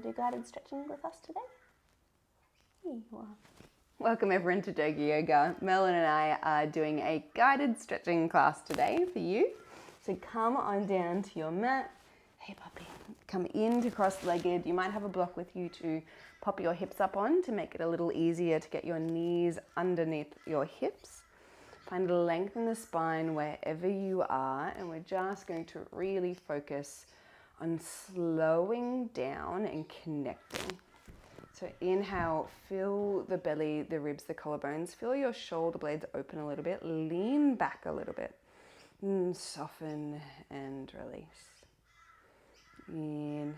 do guided stretching with us today? Here you are. Welcome everyone to Doga Yoga. Melon and I are doing a guided stretching class today for you. So come on down to your mat. Hey puppy. Come into cross-legged. You might have a block with you to pop your hips up on to make it a little easier to get your knees underneath your hips. Find length in the spine wherever you are, and we're just going to really focus on slowing down and connecting. So inhale, fill the belly, the ribs, the collarbones, feel your shoulder blades open a little bit, lean back a little bit, and soften and release. Inhale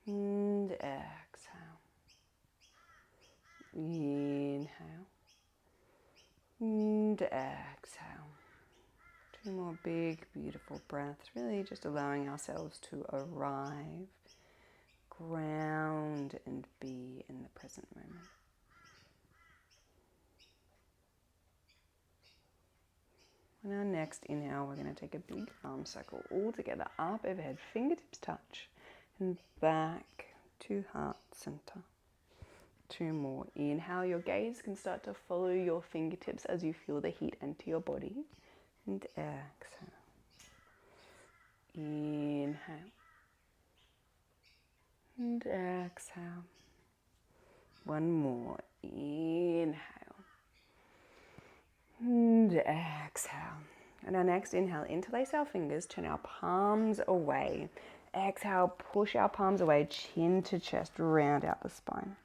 and exhale. Inhale and exhale. Two more big, beautiful breaths, really just allowing ourselves to arrive, ground, and be in the present moment. On our next inhale, we're going to take a big arm circle all together, up overhead, fingertips touch, and back to heart center. Two more. Inhale, your gaze can start to follow your fingertips as you feel the heat enter your body. And exhale. Inhale. And exhale. One more. Inhale. And exhale. And our next inhale, interlace our fingers, turn our palms away. Exhale, push our palms away, chin to chest, round out the spine.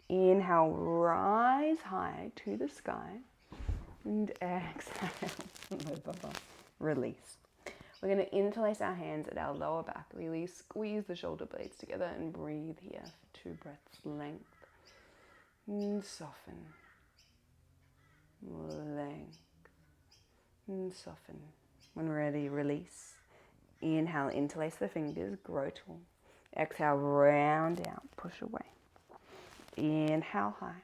Inhale, rise high to the sky. And exhale, release. We're going to interlace our hands at our lower back, really squeeze the shoulder blades together and breathe here for 2 breaths length. And soften. Length. And soften. When ready, release. Inhale, interlace the fingers, grow tall. Exhale, round out, push away. Inhale high.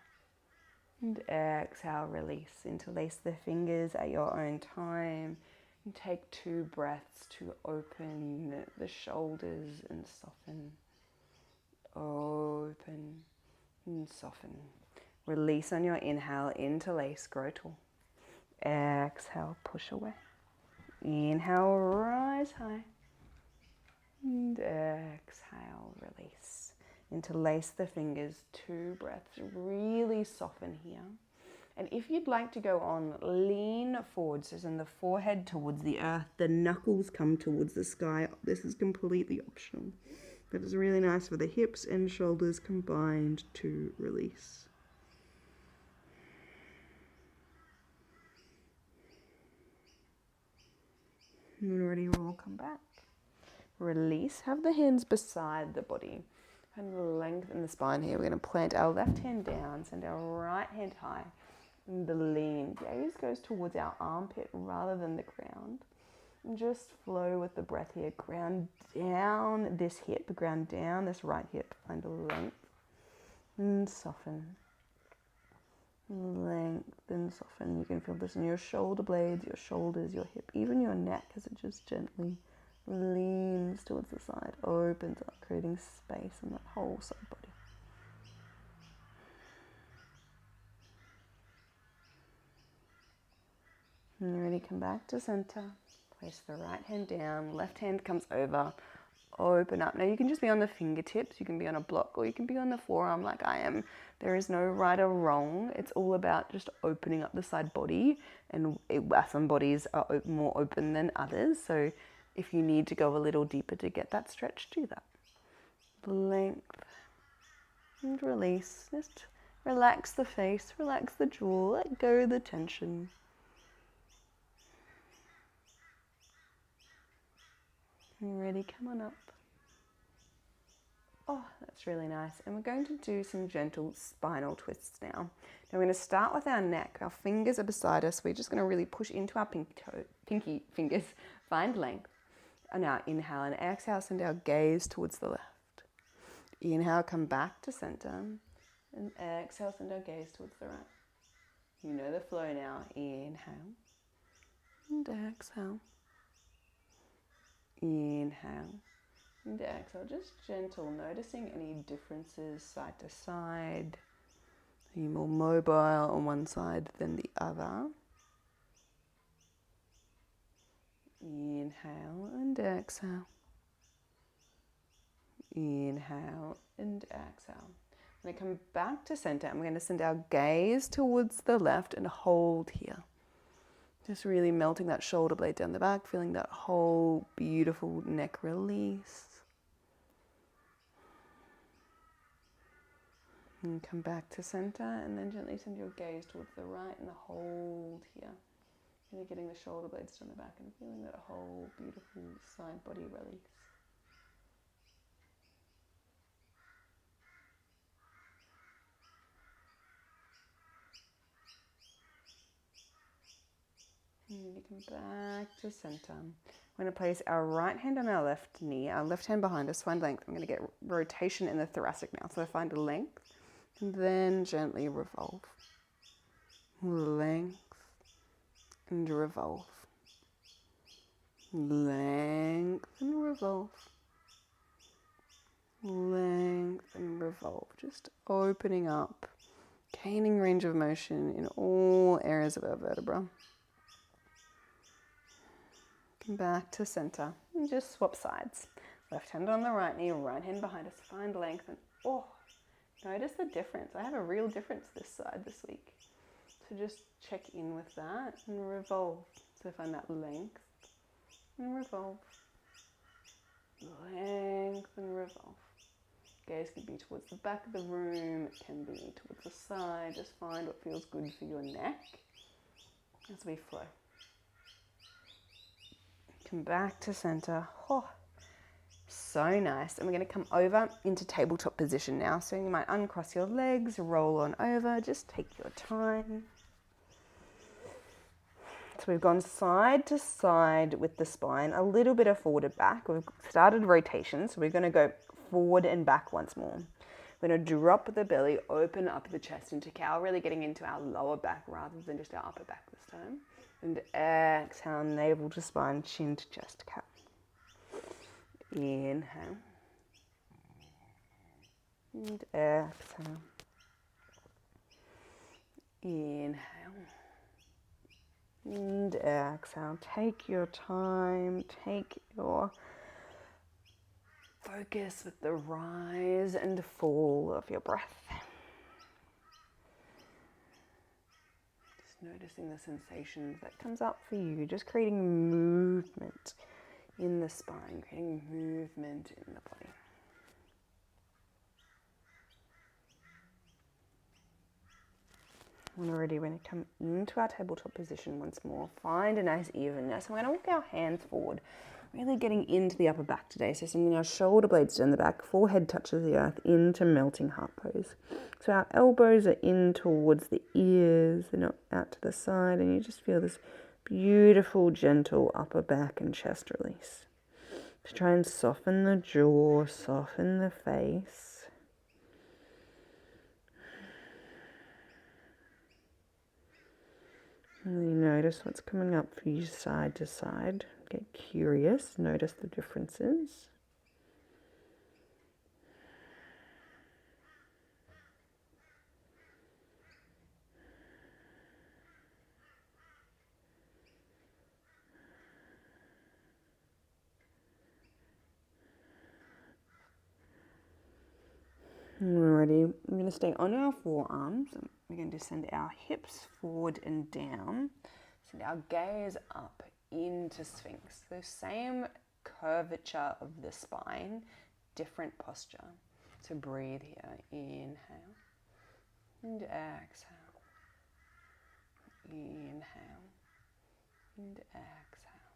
And exhale, release. Interlace the fingers at your own time. And take 2 breaths to open the shoulders and soften. Open and soften. Release on your inhale, interlace, grow tall. Exhale, push away. Inhale, rise high. And exhale, release. Interlace the fingers, 2 breaths, really soften here. And if you'd like to go on, lean forward, so send the forehead towards the earth, the knuckles come towards the sky. This is completely optional, but it's really nice for the hips and shoulders combined to release. And when ready, we'll come back. Release, have the hands beside the body. And lengthen the spine here. We're going to plant our left hand down, send our right hand high. And the lean gaze goes towards our armpit rather than the ground. And just flow with the breath here. Ground down this hip, ground down this right hip. Find a length and soften. Length and soften. You can feel this in your shoulder blades, your shoulders, your hip, even your neck as it just gently leans towards the side, opens up, creating space in that whole side body. And ready, come back to center. Place the right hand down, left hand comes over, open up. Now you can just be on the fingertips, you can be on a block, or you can be on the forearm like I am. There is no right or wrong. It's all about just opening up the side body, and some bodies are more open than others. So if you need to go a little deeper to get that stretch, do that. Length and release. Just relax the face, relax the jaw, let go of the tension. And ready, come on up. Oh, that's really nice. And we're going to do some gentle spinal twists now. Now we're going to start with our neck. Our fingers are beside us. We're just going to really push into our pinky fingers, find length. And now inhale and exhale, send our gaze towards the left. Inhale, come back to center. And exhale, send our gaze towards the right. You know the flow now. Inhale and exhale. Inhale And exhale, just gentle, noticing any differences side to side. Are you more mobile on one side than the other? Inhale and exhale. Inhale and exhale. I'm going to come back to center and we're going to send our gaze towards the left and hold here. Just really melting that shoulder blade down the back, feeling that whole beautiful neck release. And come back to center and then gently send your gaze towards the right and hold here. Really getting the shoulder blades down the back and feeling that whole beautiful side body release. And you come back to center. We're going to place our right hand on our left knee, our left hand behind us, find length. I'm going to get rotation in the thoracic now. So find a length and then gently revolve. Length and revolve. Length and revolve. Length and revolve. Just opening up, gaining range of motion in all areas of our vertebra. Come back to center and just swap sides. Left hand on the right knee, right hand behind us. Find length and notice the difference. I have a real difference this side this week. So just check in with that and revolve. So find that length and revolve. Length and revolve. Gaze can be towards the back of the room. It can be towards the side. Just find what feels good for your neck as we flow. Come back to center. So nice. And we're going to come over into tabletop position now. So you might uncross your legs, roll on over. Just take your time. So we've gone side to side with the spine, a little bit of forward and back. We've started rotation, so we're going to go forward and back once more. We're going to drop the belly, open up the chest into cow, really getting into our lower back rather than just our upper back this time. And exhale, navel to spine, chin to chest, cow. Inhale. And exhale. Inhale. And exhale. Take your time, take your focus with the rise and fall of your breath. Just noticing the sensations that comes up for you, just creating movement in the spine, creating movement in the body. When we're ready, we're going to come into our tabletop position once more. Find a nice evenness. We're going to walk our hands forward, really getting into the upper back today. So sending our shoulder blades down the back, forehead touches the earth into melting heart pose. So our elbows are in towards the ears, they're not out to the side, and you just feel this beautiful, gentle upper back and chest release. To try and soften the jaw, soften the face. Really notice what's coming up for you side to side. Get curious, notice the differences. Alrighty, we're going to stay on our forearms. We're going to send our hips forward and down. Send our gaze up into Sphinx. The same curvature of the spine, different posture. So breathe here. Inhale and exhale. Inhale and exhale.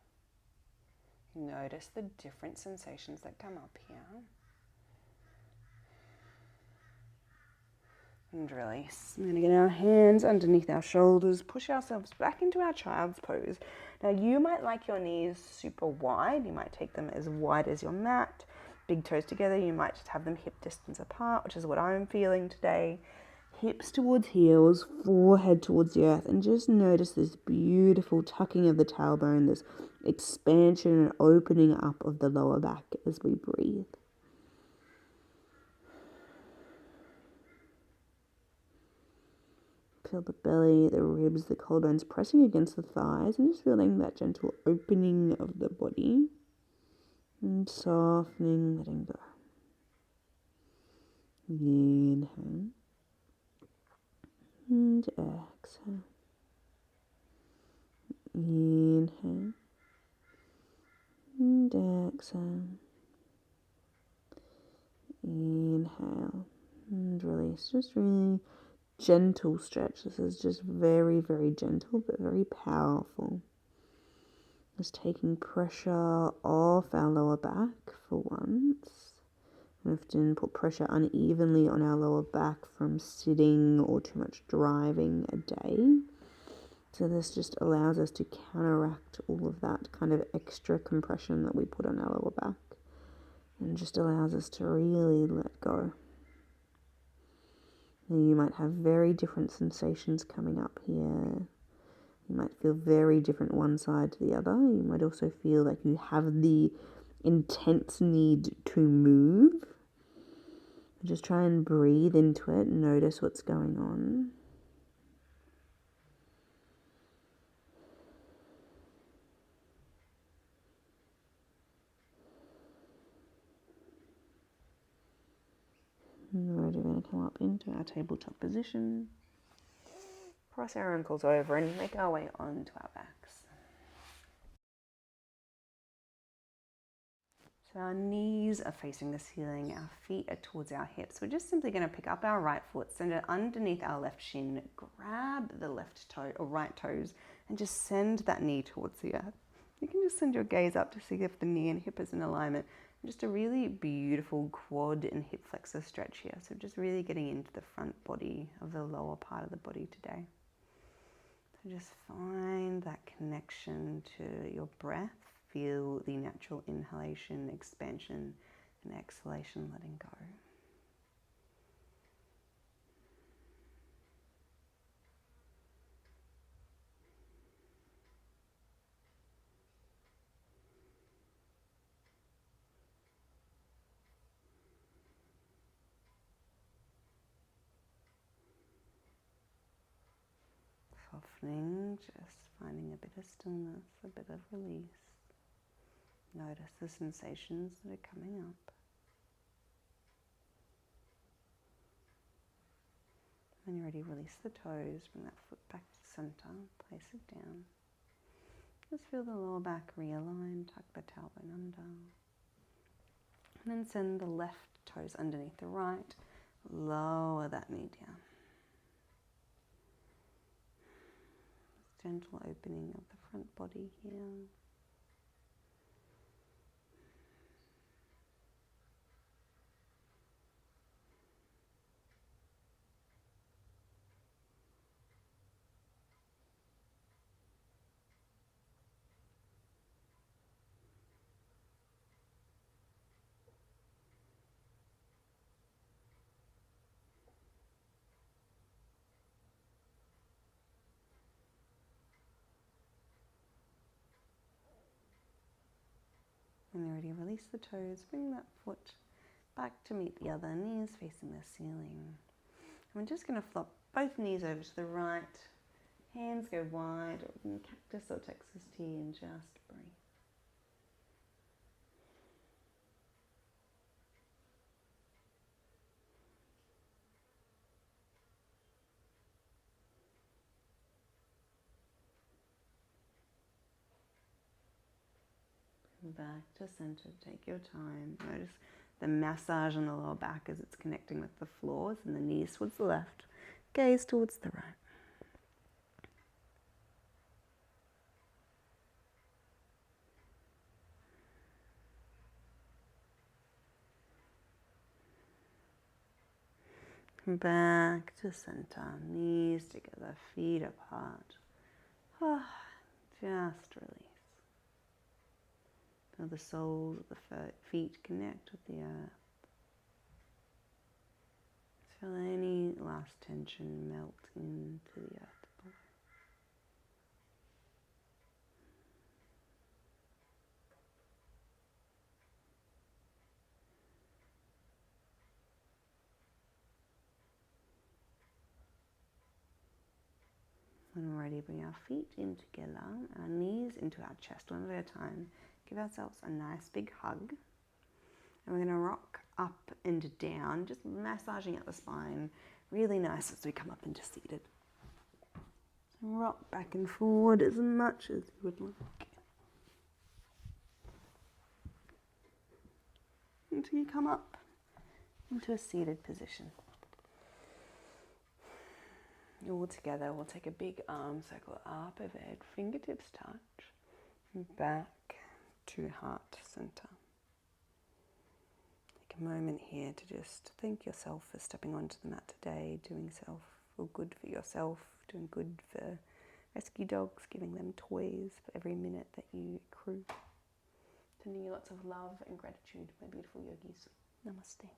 Notice the different sensations that come up here. And release. We're going to get our hands underneath our shoulders, push ourselves back into our child's pose. Now you might like your knees super wide. You might take them as wide as your mat. Big toes together. You might just have them hip distance apart, which is what I'm feeling today. hips towards heels, forehead towards the earth, and just notice this beautiful tucking of the tailbone, this expansion and opening up of the lower back as we breathe. Feel the belly, the ribs, the collarbones pressing against the thighs, and just feeling that gentle opening of the body and softening, letting go. Inhale and exhale. Inhale and exhale. Inhale and release. Just really gentle stretch. This is just very, very gentle but very powerful. Just taking pressure off our lower back for once. We often put pressure unevenly on our lower back from sitting or too much driving a day. So this just allows us to counteract all of that kind of extra compression that we put on our lower back, and just allows us to really let go. And you might have very different sensations coming up here. You might feel very different one side to the other. You might also feel like you have the intense need to move. Just try and breathe into it and notice what's going on. And we're going to come up into our tabletop position. Cross our ankles over and make our way onto our backs. So our knees are facing the ceiling, our feet are towards our hips. We're just simply going to pick up our right foot, send it underneath our left shin, grab the left toe or right toes, and just send that knee towards the earth. You can just send your gaze up to see if the knee and hip is in alignment. Just a really beautiful quad and hip flexor stretch here. So just really getting into the front body of the lower part of the body today. So just find that connection to your breath. Feel the natural inhalation, expansion, and exhalation, letting go. Softening, just finding a bit of stillness, a bit of release. Notice the sensations that are coming up. When you're ready, release the toes, bring that foot back to center, place it down. Just feel the lower back realign, tuck the tailbone under. And then send the left toes underneath the right, lower that knee down. Gentle opening of the front body here. When you're ready, release the toes, bring that foot back to meet the other, knees facing the ceiling. And we're just going to flop both knees over to the right, hands go wide, or cactus or Texas T, and just breathe. Back to center, take your time. Notice the massage on the lower back as it's connecting with the floors, and the knees towards the left, gaze towards the right. Back to center, knees together, feet apart. Just release. Feel the soles of the feet connect with the earth. Feel any last tension melt into the earth below. When we're ready, bring our feet in together, our knees into our chest, one at a time. Give ourselves a nice big hug. And we're going to rock up and down, just massaging at the spine. Really nice as we come up into seated. And rock back and forward as much as you would like. Until you come up into a seated position. All together, we'll take a big arm circle up overhead, fingertips touch, and back to heart center. Take a moment here to just thank yourself for stepping onto the mat today, doing good for yourself, doing good for rescue dogs, giving them toys for every minute that you accrue. Sending you lots of love and gratitude, my beautiful yogis. Namaste.